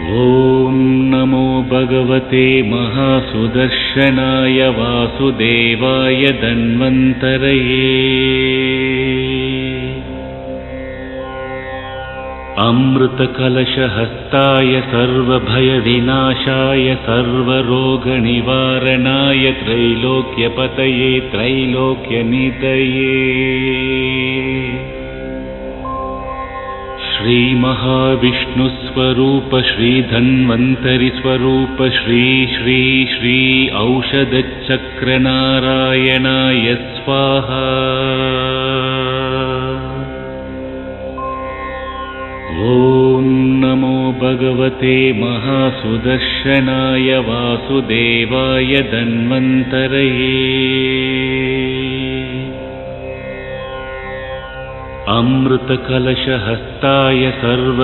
ॐ नमो भगवते महासुदर्शनाय वासुदेवाय धन्वन्तरये। अमृतकलशहस्ताय सर्वभयविनाशाय सर्वरोगनिवारणाय त्रैलोक्यपतये त्रैलोक्यनिधये श्रीमहाविष्णुस्वरूप श्रीधन्वन्तरिस्वरूप श्री श्री श्री औषधचक्रनारायणाय स्वाहा। ॐ नमो भगवते महासुदर्शनाय वासुदेवाय धन्वन्तरये। अमृतकलशहस्ताय सर्व